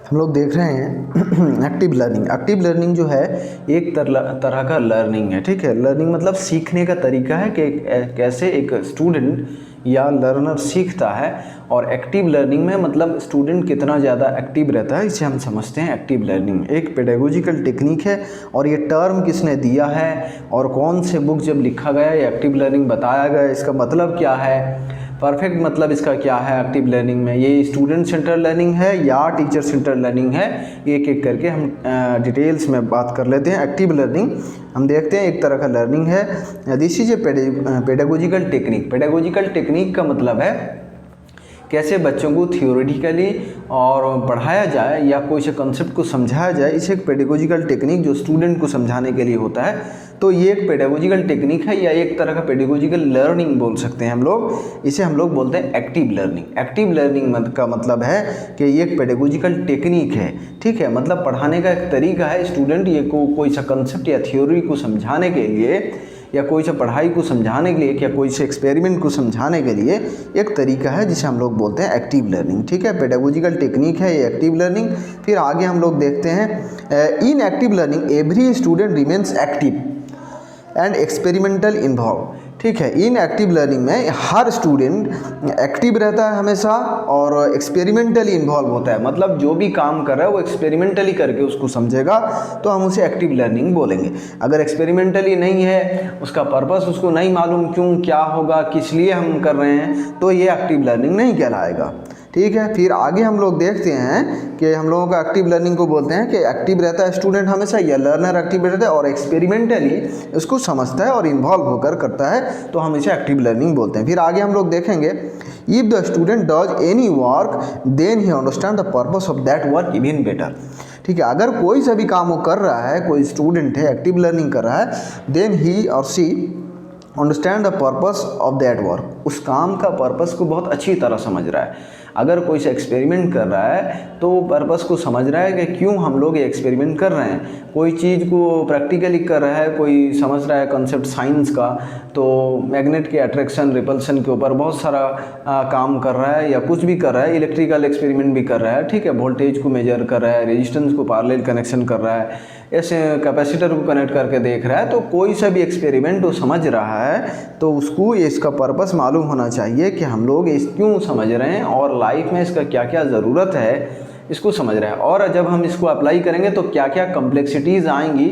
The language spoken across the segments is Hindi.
हम लोग देख रहे हैं एक्टिव लर्निंग। एक्टिव लर्निंग जो है एक तरह का लर्निंग है, ठीक है। लर्निंग मतलब सीखने का तरीका है कि कैसे एक स्टूडेंट या लर्नर सीखता है। और एक्टिव लर्निंग में मतलब स्टूडेंट कितना ज़्यादा एक्टिव रहता है, इसे हम समझते हैं एक्टिव लर्निंग। एक पेडागोजिकल टेक्निक है और ये टर्म किसने दिया है और कौन से बुक जब लिखा गया ये एक्टिव लर्निंग बताया गया, इसका मतलब क्या है, परफेक्ट मतलब इसका क्या है एक्टिव लर्निंग में, ये स्टूडेंट सेंटर लर्निंग है या टीचर सेंटर लर्निंग है, एक एक करके हम डिटेल्स में बात कर लेते हैं। एक्टिव लर्निंग हम देखते हैं एक तरह का लर्निंग है। This is a pedagogical technique. Pedagogical technique का मतलब है कैसे बच्चों को थियोरेटिकली और पढ़ाया जाए या कोई से कॉन्सेप्ट को समझाया जाए, इसे एक पेडागोजिकल टेक्निक जो स्टूडेंट को समझाने के लिए होता है, तो ये एक पेडागोजिकल टेक्निक है या एक तरह का पेडागोजिकल लर्निंग बोल सकते हैं हम लोग। इसे हम लोग बोलते हैं एक्टिव लर्निंग। एक्टिव लर्निंग का मतलब है कि ये एक पेडागोजिकल टेक्निक है, ठीक है। मतलब पढ़ाने का एक तरीका है, स्टूडेंट ये कोई सा कंसेप्ट या थ्योरी को समझाने के लिए या कोई सा पढ़ाई को समझाने के लिए या कोई से एक्सपेरिमेंट को समझाने के लिए एक तरीका है जिसे हम लोग बोलते हैं एक्टिव लर्निंग, ठीक है। पेडागोजिकल टेक्निक है ये एक्टिव लर्निंग। फिर आगे हम लोग देखते हैं इन active learning every student remains active and experimental involve, ठीक है। इन एक्टिव लर्निंग में हर स्टूडेंट एक्टिव रहता है हमेशा और एक्सपेरिमेंटली इन्वॉल्व होता है। मतलब जो भी काम कर रहा है वो एक्सपेरिमेंटली करके उसको समझेगा तो हम उसे एक्टिव लर्निंग बोलेंगे। अगर एक्सपेरिमेंटली नहीं है, उसका पर्पस उसको नहीं मालूम क्यों क्या होगा किस लिए हम कर रहे हैं, तो ये एक्टिव लर्निंग नहीं कहलाएगा, ठीक है। फिर आगे हम लोग देखते हैं कि हम लोगों का एक्टिव लर्निंग को बोलते हैं कि एक्टिव रहता है स्टूडेंट हमेशा या लर्नर एक्टिव रहता है और एक्सपेरिमेंटली उसको समझता है और इन्वॉल्व होकर करता है, तो हम इसे एक्टिव लर्निंग बोलते हैं। फिर आगे हम लोग देखेंगे if the student does any work then he understand the purpose of that work even better, ठीक है। अगर कोई सा भी काम वो कर रहा है, कोई स्टूडेंट है एक्टिव लर्निंग कर रहा है, then he or she understand the purpose of that work, उस काम का पर्पस को बहुत अच्छी तरह समझ रहा है। अगर कोई से एक्सपेरिमेंट कर रहा है तो वो पर्पस को समझ रहा है कि क्यों हम लोग ये एक्सपेरिमेंट कर रहे हैं। कोई चीज़ को प्रैक्टिकली कर रहा है, कोई समझ रहा है कॉन्सेप्ट साइंस का, तो मैग्नेट के अट्रैक्शन रिपल्सन के ऊपर बहुत सारा काम कर रहा है या कुछ भी कर रहा है, इलेक्ट्रिकल एक्सपेरिमेंट भी कर रहा है, ठीक है। वोल्टेज को मेजर कर रहा है, रेजिस्टेंस को पैरेलल कनेक्शन कर रहा है, ऐसे कैपेसिटर को कनेक्ट करके देख रहा है, तो कोई सा भी एक्सपेरिमेंट वो समझ रहा है तो उसको इसका पर्पस मालूम होना चाहिए कि हम लोग इस क्यों समझ रहे हैं और लाइफ में इसका क्या क्या ज़रूरत है इसको समझ रहे हैं। और जब हम इसको अप्लाई करेंगे तो क्या क्या कम्प्लेक्सिटीज़ आएंगी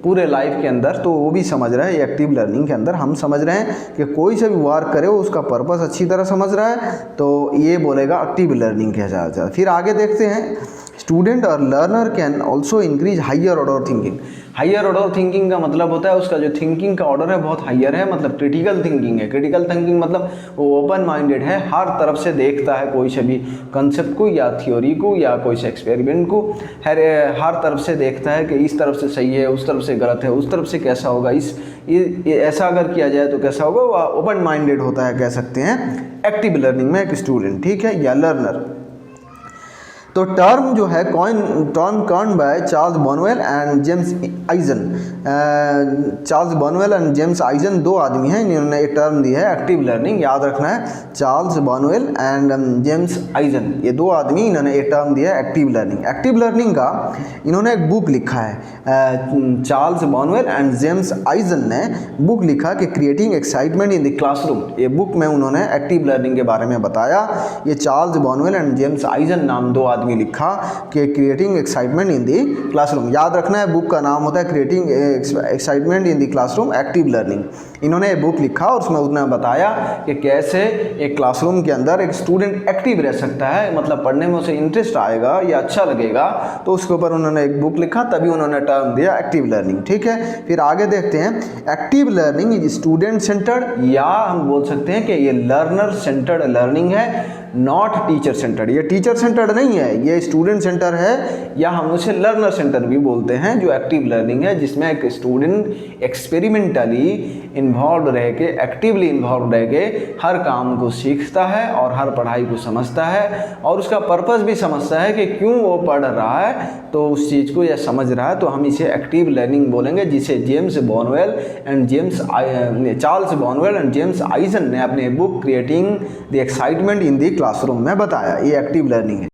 पूरे लाइफ के अंदर, तो वो भी समझ रहा है। ये एक्टिव लर्निंग के अंदर हम समझ रहे हैं कि कोई सा भी वर्क करे वो उसका पर्पस अच्छी तरह समझ रहा है, तो ये बोलेगा एक्टिव लर्निंग कहा जाता है। फिर आगे देखते हैं स्टूडेंट और learner can also increase higher order thinking. Higher order thinking का मतलब होता है उसका जो थिंकिंग का ऑर्डर है बहुत हायर है, मतलब क्रिटिकल थिंकिंग है। क्रिटिकल थिंकिंग मतलब वो ओपन माइंडेड है, हर तरफ से देखता है कोई से भी कंसेप्ट को या थ्योरी को या कोई से एक्सपेरिमेंट को, हर तरफ से देखता है कि इस तरफ से सही है, उस तरफ से गलत है, उस तरफ से कैसा होगा, ऐसा अगर किया जाए तो कैसा होगा, वो ओपन माइंडेड होता है कह सकते हैं एक्टिव लर्निंग में एक स्टूडेंट, ठीक है, या लर्नर। तो टर्म जो है term coined by Charles Barnwell and James eigen. Charles Barnwell and James eigen दो आदमी हैं, इन्होंने एक टर्म दी है एक्टिव लर्निंग, याद रखना है। Charles Barnwell and James eigen, ये दो आदमी इन्होंने एक टर्म दिया है एक्टिव लर्निंग। एक्टिव लर्निंग का इन्होंने एक बुक लिखा है, Charles Barnwell and James eigen ने बुक लिखा कि creating excitement in the classroom. ये बुक में उन्होंने एक्टिव लर्निंग के बारे में बताया। ये Charles Barnwell and James eigen नाम दो आदमी लिखा कि creating excitement in the classroom, याद रखना है बुक का नाम होता है creating excitement in the classroom active learning. इन्होंने ये बुक लिखा और उसमें उन्होंने बताया कि कैसे एक क्लासरूम के अंदर एक स्टूडेंट एक्टिव रह सकता है, मतलब पढ़ने में उसे इंटरेस्ट आएगा या अच्छा लगेगा, तो उसके ऊपर उन्होंने एक बुक लिखा, तभी उन्होंने टर्म दिया एक्टिव लर्निंग, ठीक है। फिर आगे देखते हैं active learning is student centred, या हम बोल सकते हैं कि ये लर्नर सेंटर्ड लर्निंग है, नॉट टीचर सेंटर्ड। ये टीचर सेंटर्ड नहीं है, ये स्टूडेंट सेंटर है, या हम उसे लर्नर सेंटर भी बोलते हैं, जो एक्टिव लर्निंग है जिसमें एक स्टूडेंट एक्सपेरिमेंटली इन्वॉल्व रह के, एक्टिवली इन्वॉल्व रह के हर काम को सीखता है और हर पढ़ाई को समझता है और उसका पर्पस भी समझता है कि क्यों वो पढ़ रहा है, तो उस चीज़ को या समझ रहा है, तो हम इसे एक्टिव लर्निंग बोलेंगे, जिसे James Barnwell and Charles Barnwell and James eigen ने अपने book creating the excitement in the classroom में बताया। ये एक्टिव लर्निंग है।